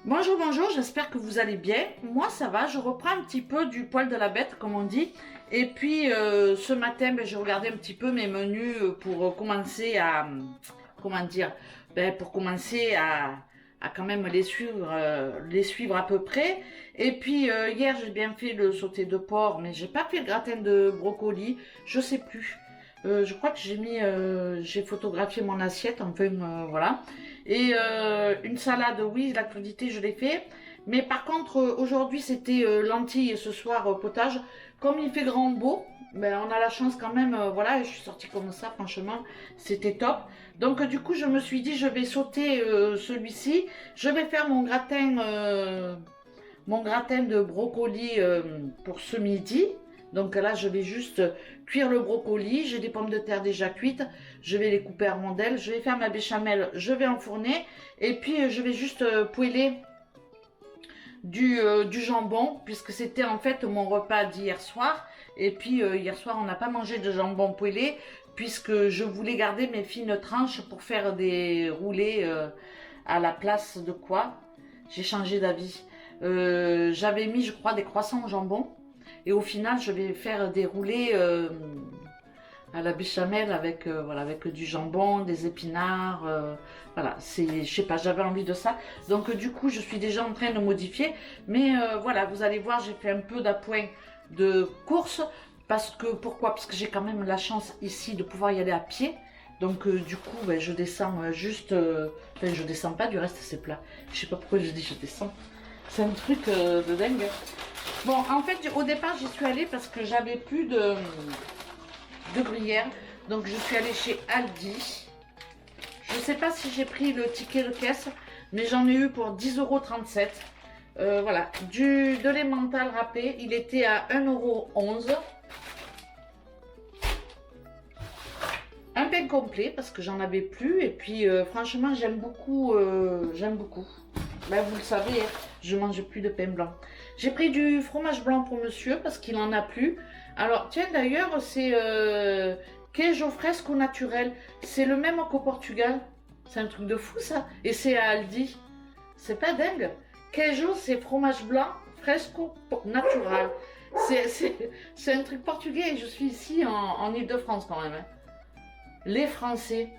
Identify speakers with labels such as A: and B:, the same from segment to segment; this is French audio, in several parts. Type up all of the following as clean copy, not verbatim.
A: Bonjour, bonjour, j'espère que vous allez bien. Moi, ça va, je reprends un petit peu du poil de la bête, comme on dit. Et puis, ce matin, je regardais un petit peu mes menus pour commencer à... comment dire? Pour commencer à quand même les suivre à peu près. Et puis, hier, j'ai bien fait le sauté de porc, mais j'ai pas fait le gratin de brocoli. Je sais plus. Je crois que j'ai photographié mon assiette, enfin, voilà. Et une salade, oui, la crudité, je l'ai fait. Mais par contre, aujourd'hui, c'était lentilles et ce soir, potage. Comme il fait grand beau, on a la chance quand même, voilà, et je suis sortie comme ça, franchement, c'était top. Donc, du coup, je me suis dit, je vais sauter celui-ci. Je vais faire mon gratin de brocoli pour ce midi. Donc là, je vais juste cuire le brocoli. J'ai des pommes de terre déjà cuites. Je vais les couper en rondelles. Je vais faire ma béchamel. Je vais enfourner. Et puis, je vais juste poêler du jambon, puisque c'était en fait mon repas d'hier soir. Et puis, hier soir, on n'a pas mangé de jambon poêlé, puisque je voulais garder mes fines tranches pour faire des roulés à la place de quoi? J'ai changé d'avis. J'avais mis, je crois, des croissants au jambon. Et au final, je vais faire des roulés à la béchamel avec, voilà, avec du jambon, des épinards. Voilà, je sais pas, j'avais envie de ça. Donc du coup, je suis déjà en train de modifier. Mais voilà, vous allez voir, j'ai fait un peu d'appoint de course. Pourquoi? Parce que j'ai quand même la chance ici de pouvoir y aller à pied. Donc du coup, je descends juste... Enfin, je descends pas, du reste c'est plat. Je sais pas pourquoi je dis je descends. C'est un truc de dingue. Bon, en fait, au départ, j'y suis allée parce que j'avais plus de gruyère. Donc, je suis allée chez Aldi. Je sais pas si j'ai pris le ticket de caisse, mais j'en ai eu pour 10,37 €. Voilà, de l'emmental râpé, il était à 1,11 €. Un pain complet parce que j'en avais plus. Et puis, franchement, j'aime beaucoup. J'aime beaucoup. Vous le savez, hein, je mange plus de pain blanc. J'ai pris du fromage blanc pour monsieur parce qu'il en a plus. Alors, tiens, d'ailleurs, c'est queijo fresco naturel. C'est le même qu'au Portugal. C'est un truc de fou, ça. Et c'est à Aldi. C'est pas dingue. Queijo, c'est fromage blanc fresco natural. C'est un truc portugais et je suis ici en Île-de-France quand même. Hein. Les Français.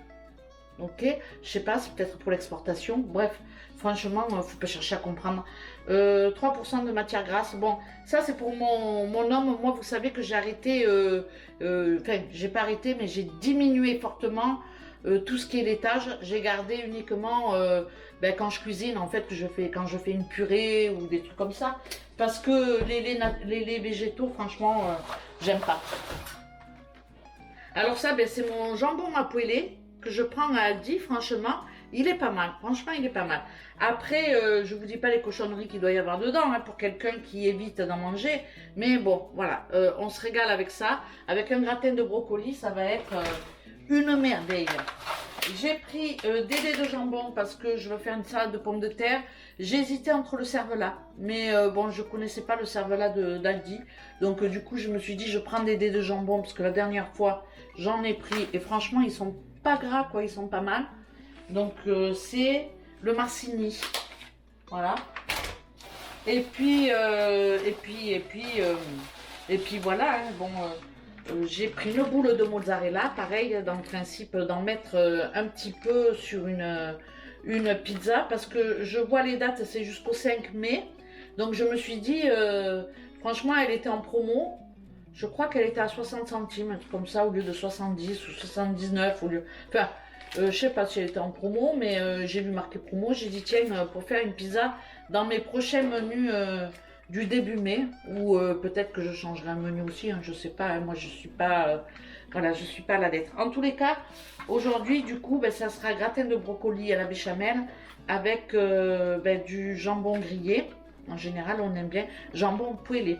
A: Ok, je sais pas, c'est peut-être pour l'exportation. Bref, franchement, faut pas chercher à comprendre. 3% de matière grasse. Bon, ça c'est pour mon homme. Moi, vous savez que j'ai arrêté. Enfin, j'ai pas arrêté, mais j'ai diminué fortement tout ce qui est laitage. J'ai gardé uniquement quand je cuisine, en fait, quand je fais une purée ou des trucs comme ça. Parce que les laits végétaux, franchement, j'aime pas. Alors ça, c'est mon jambon à poêler que je prends à Aldi, franchement, il est pas mal. Franchement, il est pas mal. Après, je vous dis pas les cochonneries qu'il doit y avoir dedans, hein, pour quelqu'un qui évite d'en manger. Mais bon, voilà, on se régale avec ça. Avec un gratin de brocoli, ça va être une merveille. J'ai pris des dés de jambon parce que je veux faire une salade de pommes de terre. J'ai hésité entre le cervelas, mais bon, je connaissais pas le cervelas d'Aldi. Donc du coup, je me suis dit, je prends des dés de jambon parce que la dernière fois, j'en ai pris et franchement, ils sont pas gras, quoi, ils sont pas mal. Donc c'est le Marcini, voilà. Et puis voilà, hein, bon. J'ai pris une boule de mozzarella, pareil, dans le principe d'en mettre un petit peu sur une pizza, parce que je vois les dates, c'est jusqu'au 5 mai. Donc je me suis dit, franchement, elle était en promo. Je crois qu'elle était à 60 centimes, un truc comme ça, au lieu de 70 ou 79. Enfin, je sais pas si elle était en promo, mais j'ai vu marqué promo. J'ai dit, tiens, pour faire une pizza dans mes prochains menus du début mai, ou peut-être que je changerai un menu aussi, hein, je sais pas, hein, moi je suis pas, voilà, je suis pas à la lettre. En tous les cas, aujourd'hui, du coup, ça sera gratin de brocoli à la béchamel avec du jambon grillé. En général, on aime bien jambon poêlé.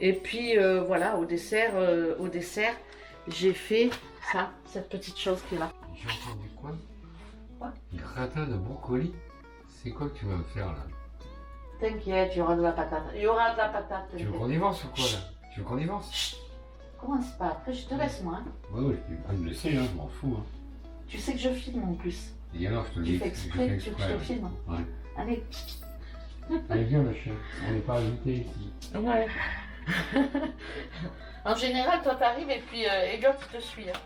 A: Et puis voilà, au dessert, j'ai fait ça, cette petite chose qui est là.
B: J'ai entendu quoi?
A: Quoi?
B: Gratin de brocoli? C'est quoi que tu vas me faire là?
A: T'inquiète, il y aura de la patate. Il y aura de la patate.
B: Tu veux qu'on y avance ou quoi là? Tu veux qu'on y avance?
A: Chut, commence pas, après je te laisse moi. Hein.
B: Ouais, ouais, je peux pas me laisser, hein, je m'en fous. Hein.
A: Tu sais que je filme en plus.
B: Et alors, je te le dis.
A: Tu fais exprès, tu veux que je te filme.
B: Ouais.
A: Allez.
B: Allez, viens le chien, on n'est pas invité ici.
A: Ouais. En général, toi t'arrives et puis Elliot te suit. Hein.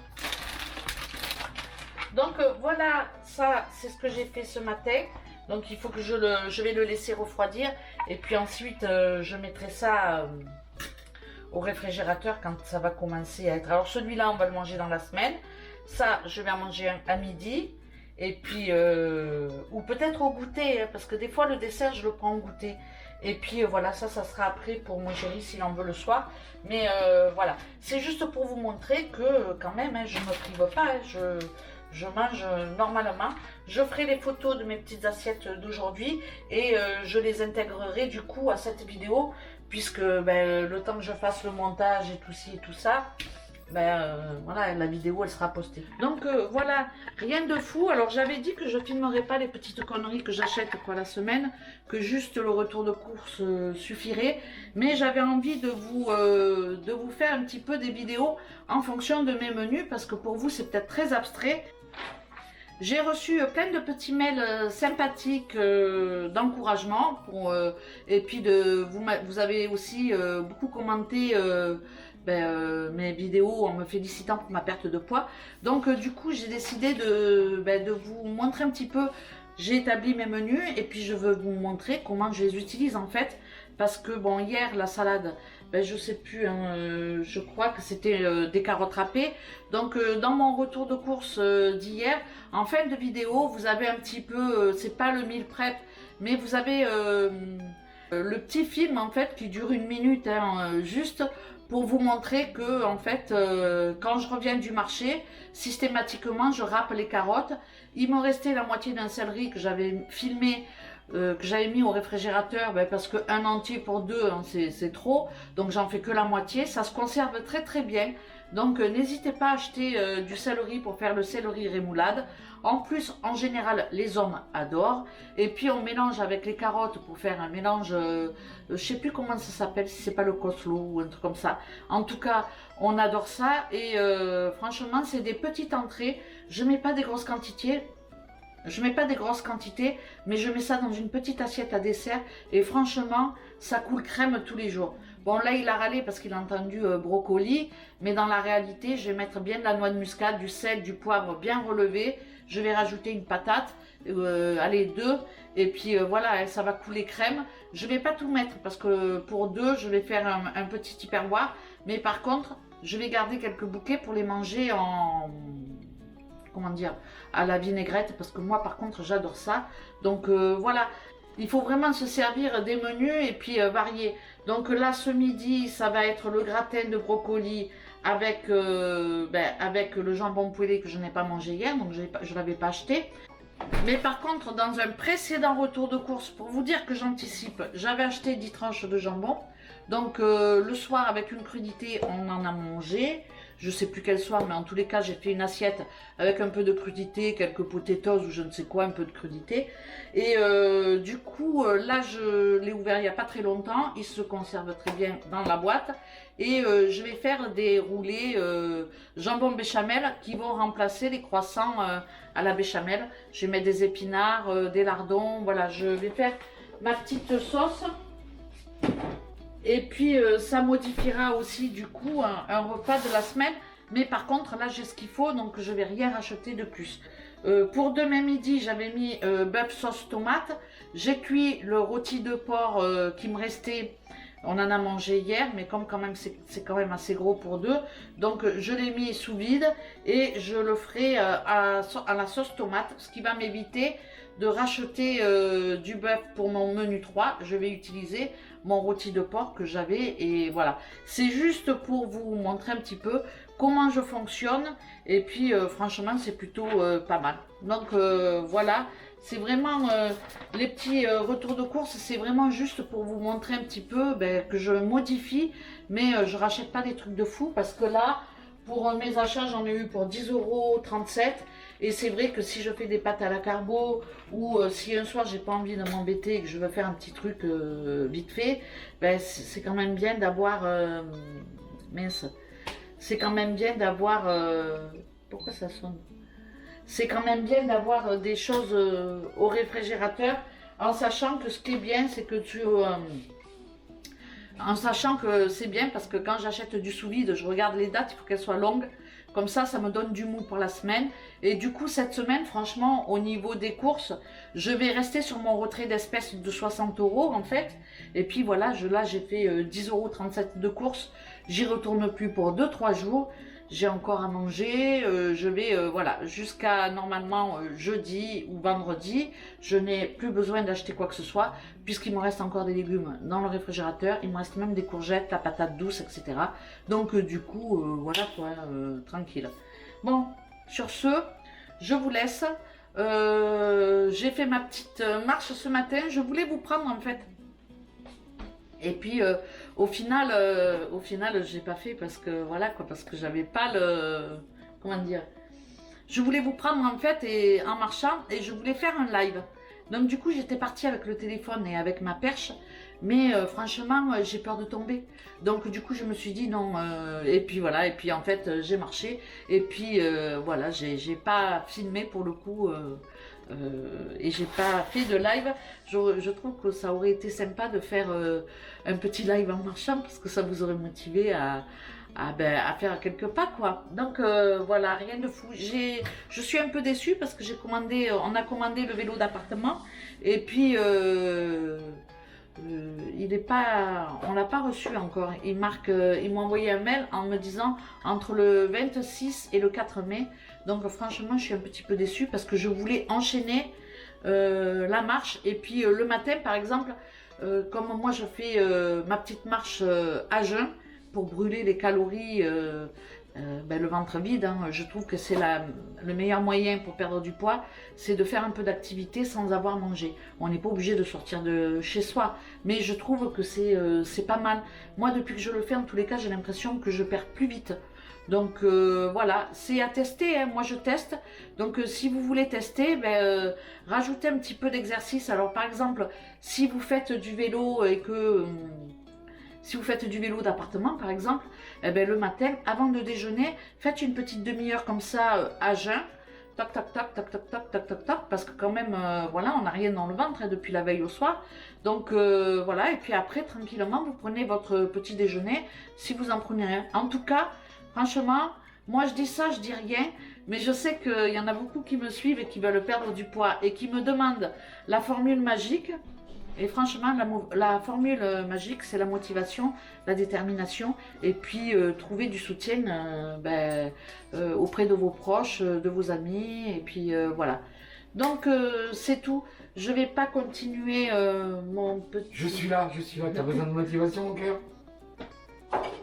A: Donc voilà, ça c'est ce que j'ai fait ce matin. Donc il faut que je vais le laisser refroidir. Et puis ensuite je mettrai ça au réfrigérateur quand ça va commencer à être. Alors celui-là on va le manger dans la semaine. Ça je vais en manger un à midi. Et puis, ou peut-être au goûter, hein, parce que des fois le dessert je le prends au goûter. Et puis voilà, ça sera après pour mon chéri s'il en veut le soir. Mais voilà, c'est juste pour vous montrer que quand même, hein, je ne me prive pas, hein, je mange normalement. Je ferai les photos de mes petites assiettes d'aujourd'hui et je les intégrerai du coup à cette vidéo. Puisque ben, le temps que je fasse le montage et tout ci et tout ça, voilà, la vidéo elle sera postée. Donc voilà, rien de fou. Alors j'avais dit que je filmerais pas les petites conneries que j'achète quoi la semaine, que juste le retour de course suffirait. Mais j'avais envie de vous faire un petit peu des vidéos en fonction de mes menus, parce que pour vous c'est peut-être très abstrait. J'ai reçu plein de petits mails sympathiques d'encouragement et puis vous avez aussi beaucoup commenté mes vidéos en me félicitant pour ma perte de poids. Donc du coup j'ai décidé de vous montrer un petit peu. J'ai établi mes menus et puis je veux vous montrer comment je les utilise en fait. Parce que bon, hier la salade, je sais plus, hein, je crois que c'était des carottes râpées. Donc dans mon retour de course d'hier, en fin de vidéo, vous avez un petit peu, c'est pas le meal prep, mais vous avez le petit film en fait qui dure 1 minute, hein, juste pour vous montrer que en fait, quand je reviens du marché, systématiquement je râpe les carottes. Il me restait la moitié d'un céleri que j'avais filmé, que j'avais mis au réfrigérateur, parce que un entier pour deux, hein, c'est trop, donc j'en fais que la moitié. Ça se conserve très très bien, donc n'hésitez pas à acheter du céleri pour faire le céleri rémoulade. En plus, en général, les hommes adorent. Et puis on mélange avec les carottes pour faire un mélange, je sais plus comment ça s'appelle, si c'est pas le coleslaw ou un truc comme ça. En tout cas, on adore ça et franchement, c'est des petites entrées. Je mets pas des grosses quantités. Mais je mets ça dans une petite assiette à dessert et franchement, ça coule crème tous les jours. Bon, là, il a râlé parce qu'il a entendu brocoli, mais dans la réalité, je vais mettre bien de la noix de muscade, du sel, du poivre bien relevé. Je vais rajouter une patate, allez, 2, et puis voilà, ça va couler crème. Je vais pas tout mettre parce que pour 2, je vais faire un petit tupperware, mais par contre, je vais garder quelques bouquets pour les manger en... comment dire, à la vinaigrette, parce que moi par contre j'adore ça. Donc voilà, il faut vraiment se servir des menus et puis varier. Donc là ce midi ça va être le gratin de brocoli avec, avec le jambon poêlé que je n'ai pas mangé hier, donc je ne l'avais pas acheté. Mais par contre dans un précédent retour de course, pour vous dire que j'anticipe, j'avais acheté 10 tranches de jambon. Donc le soir avec une crudité on en a mangé. Je sais plus quel soir, mais en tous les cas, j'ai fait une assiette avec un peu de crudité, quelques potatoes ou je ne sais quoi, un peu de crudité. Et du coup, là, je l'ai ouvert il n'y a pas très longtemps. Il se conserve très bien dans la boîte. Et je vais faire des roulés jambon béchamel qui vont remplacer les croissants à la béchamel. Je vais mettre des épinards, des lardons. Voilà, je vais faire ma petite sauce. Et puis ça modifiera aussi du coup un repas de la semaine. Mais par contre là j'ai ce qu'il faut, donc je vais rien racheter de plus. Pour demain midi j'avais mis bœuf sauce tomate. J'ai cuit le rôti de porc qui me restait. On en a mangé hier, mais comme quand même c'est quand même assez gros pour 2. Donc je l'ai mis sous vide et je le ferai à la sauce tomate. Ce qui va m'éviter de racheter du bœuf pour mon menu 3. Je vais utiliser mon rôti de porc que j'avais et voilà. C'est juste pour vous montrer un petit peu comment je fonctionne et puis franchement c'est plutôt pas mal. Donc voilà, c'est vraiment les petits retours de course, c'est vraiment juste pour vous montrer un petit peu que je modifie, mais je rachète pas des trucs de fou parce que là pour mes achats j'en ai eu pour 10,37 € et c'est vrai que si je fais des pâtes à la carbo ou si un soir j'ai pas envie de m'embêter et que je veux faire un petit truc vite fait, c'est quand même bien d'avoir mince, c'est quand même bien d'avoir pourquoi ça sonne, c'est quand même bien d'avoir des choses au réfrigérateur en sachant que ce qui est bien, c'est que en sachant que c'est bien parce que quand j'achète du sous-vide, je regarde les dates, il faut qu'elles soient longues. Comme ça me donne du mou pour la semaine. Et du coup, cette semaine, franchement, au niveau des courses, je vais rester sur mon retrait d'espèces de 60 € en fait. Et puis voilà, là j'ai fait 10,37 € de courses. J'y retourne plus pour 2-3 jours. J'ai encore à manger. Je vais, voilà, jusqu'à normalement jeudi ou vendredi. Je n'ai plus besoin d'acheter quoi que ce soit, puisqu'il me reste encore des légumes dans le réfrigérateur. Il me reste même des courgettes, la patate douce, etc. Donc du coup, voilà quoi, tranquille. Bon, sur ce, je vous laisse. J'ai fait ma petite marche ce matin. Je voulais vous prendre en fait. Et puis au final, j'ai pas fait parce que voilà quoi, parce que j'avais pas le, comment dire. Je voulais vous prendre en fait et en marchant et je voulais faire un live. Donc du coup j'étais partie avec le téléphone et avec ma perche, mais franchement j'ai peur de tomber. Donc du coup je me suis dit non. Et puis voilà, et puis en fait j'ai marché et puis voilà, j'ai pas filmé pour le coup. Et j'ai pas fait de live. Je trouve que ça aurait été sympa de faire un petit live en marchant parce que ça vous aurait motivé à faire quelques pas quoi. Donc voilà, rien de fou. Je suis un peu déçue parce que on a commandé le vélo d'appartement et puis il est pas, on l'a pas reçu encore. Il m'a envoyé un mail en me disant entre le 26 et le 4 mai. Donc franchement, je suis un petit peu déçue parce que je voulais enchaîner la marche. Et puis le matin, par exemple, comme moi je fais ma petite marche à jeun pour brûler les calories, le ventre vide, hein, je trouve que c'est le meilleur moyen pour perdre du poids, c'est de faire un peu d'activité sans avoir mangé. On n'est pas obligé de sortir de chez soi, mais je trouve que c'est pas mal. Moi, depuis que je le fais, en tous les cas, j'ai l'impression que je perds plus vite. Donc voilà, c'est à tester, hein. Moi je teste. Donc si vous voulez tester, rajoutez un petit peu d'exercice. Alors par exemple, si vous faites du vélo et que si vous faites du vélo d'appartement par exemple, le matin, avant de déjeuner, faites une petite demi-heure comme ça à jeun. Toc toc toc toc toc toc toc toc toc, parce que quand même voilà, on n'a rien dans le ventre hein, depuis la veille au soir. Donc voilà, et puis après tranquillement vous prenez votre petit déjeuner si vous en prenez rien. En tout cas, franchement, moi je dis ça, je dis rien, mais je sais qu'il y en a beaucoup qui me suivent et qui veulent perdre du poids et qui me demandent la formule magique. Et franchement, la formule magique, c'est la motivation, la détermination et puis trouver du soutien auprès de vos proches, de vos amis et puis voilà. Donc c'est tout. Je vais pas continuer mon petit...
B: Je suis là. T'as besoin de motivation, mon cœur?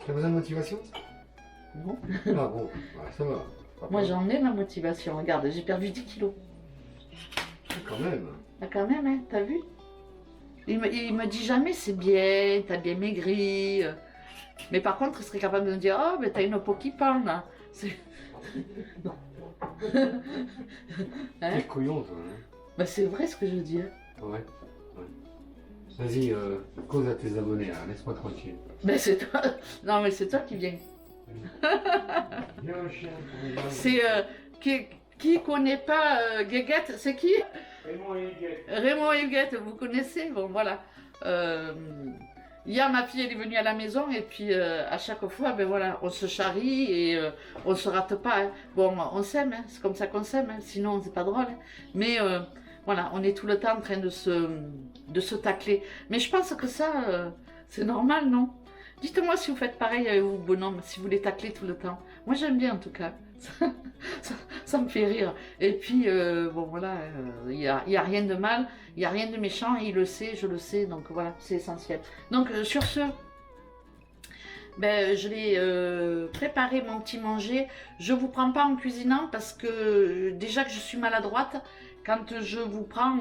B: T'as besoin de motivation?
A: Bon.
B: Ah bon, ça va.
A: Moi j'en ai ma motivation. Regarde, j'ai perdu 10 kilos.
B: Quand même.
A: Ah, quand même, hein, t'as vu? Il me dit jamais c'est bien, t'as bien maigri. Mais par contre, il serait capable de me dire oh, mais t'as une peau qui pend là. Non. Hein?
B: Quel couillon, toi. Hein?
A: Bah, c'est vrai ce que je dis. Hein.
B: Ouais. Vas-y, cause à tes abonnés, hein. Laisse-moi tranquille.
A: Mais c'est toi. Non, mais c'est toi qui viens. C'est qui connaît pas Guéguette, c'est qui?
B: Raymond et Huguette.
A: Raymond et Huguette, vous connaissez? Bon, voilà. Hier, ma fille, elle est venue à la maison et puis à chaque fois, voilà, on se charrie et on se rate pas. Hein. Bon, on s'aime, hein, c'est comme ça qu'on s'aime, hein, sinon c'est pas drôle. Hein. Mais voilà, on est tout le temps en train de se tacler. Mais je pense que ça, c'est normal, non? Dites-moi si vous faites pareil avec vos bonhommes, si vous les taclez tout le temps. Moi, j'aime bien en tout cas. Ça me fait rire. Et puis, bon voilà, il n'y a rien de mal, il n'y a rien de méchant, il le sait, je le sais, donc voilà, c'est essentiel. Donc sur ce, je vais préparer mon petit manger. Je ne vous prends pas en cuisinant parce que déjà que je suis maladroite, quand je vous prends,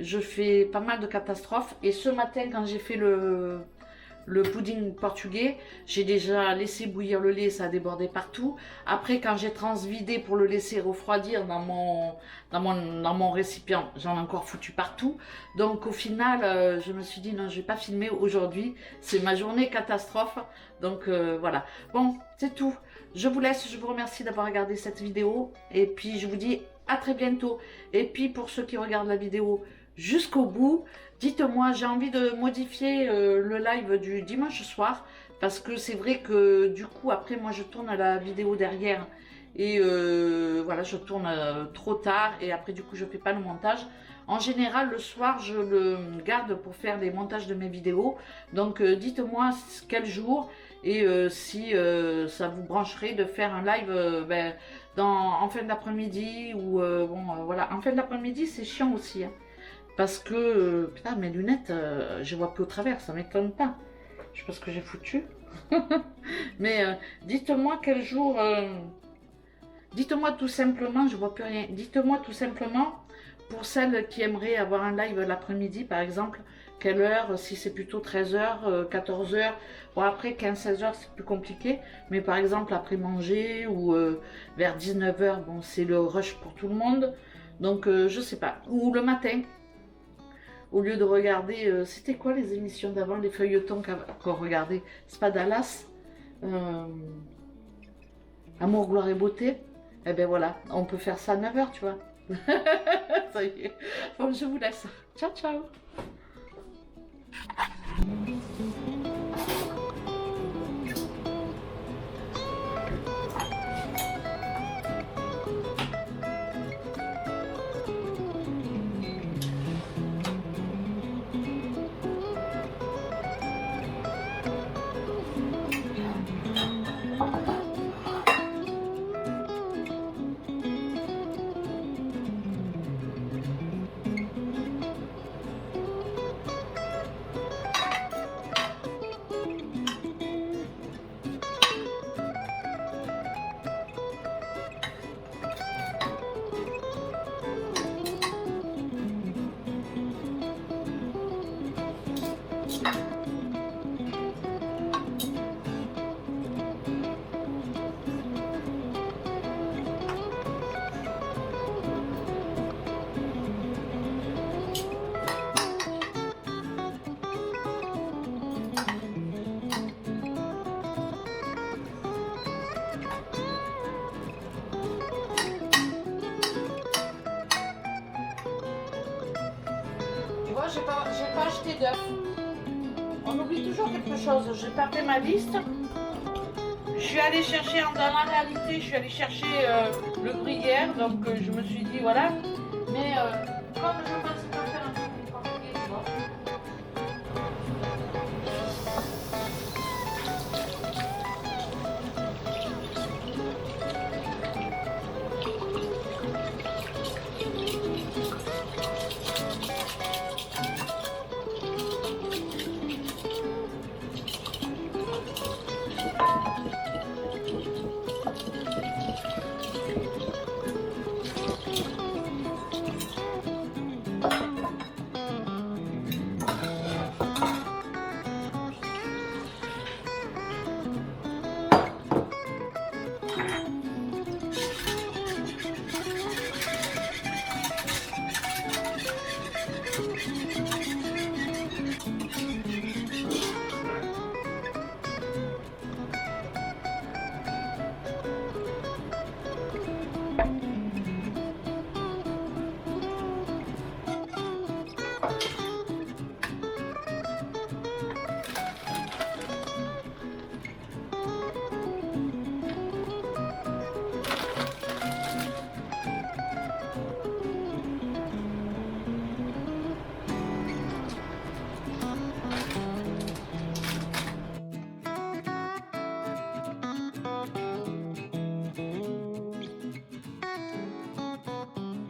A: je fais pas mal de catastrophes. Et ce matin, quand j'ai fait le pudding portugais, j'ai déjà laissé bouillir le lait, ça a débordé partout. Après, quand j'ai transvidé pour le laisser refroidir dans mon récipient, j'en ai encore foutu partout. Donc au final, je me suis dit non, je vais pas filmer aujourd'hui, c'est ma journée catastrophe. Donc voilà. Bon, c'est tout. Je vous laisse, je vous remercie d'avoir regardé cette vidéo et puis je vous dis à très bientôt. Et puis pour ceux qui regardent la vidéo, jusqu'au bout. Dites-moi, j'ai envie de modifier le live du dimanche soir parce que c'est vrai que du coup après moi je tourne la vidéo derrière et voilà, je tourne trop tard et après du coup je fais pas le montage. En général le soir je le garde pour faire les montages de mes vidéos. Donc dites-moi quel jour et si ça vous brancherait de faire un live en fin d'après-midi ou voilà, en fin d'après-midi c'est chiant aussi hein. Parce que, putain, mes lunettes, je vois plus au travers, ça m'étonne pas. Je sais pas ce que j'ai foutu. Mais dites-moi quel jour... dites-moi tout simplement, je vois plus rien. Dites-moi tout simplement, pour celles qui aimeraient avoir un live l'après-midi, par exemple, quelle heure, si c'est plutôt 13h, 14h. Bon, après 15-16h, c'est plus compliqué. Mais par exemple, après manger ou vers 19h, bon, c'est le rush pour tout le monde. Donc, je sais pas. Ou le matin. Au lieu de regarder, c'était quoi les émissions d'avant, les feuilletons qu'on regardait? C'est pas Dallas, Amour, gloire et beauté. Eh ben voilà, on peut faire ça à 9h, tu vois. Ça y est. Bon, je vous laisse. Ciao, ciao. Tu vois, j'ai pas acheté d'œufs. On oublie toujours quelque chose. J'ai pas fait ma liste. Je suis allée chercher, dans la réalité, je suis allée chercher le gruyère. Donc je me suis dit, voilà. Mais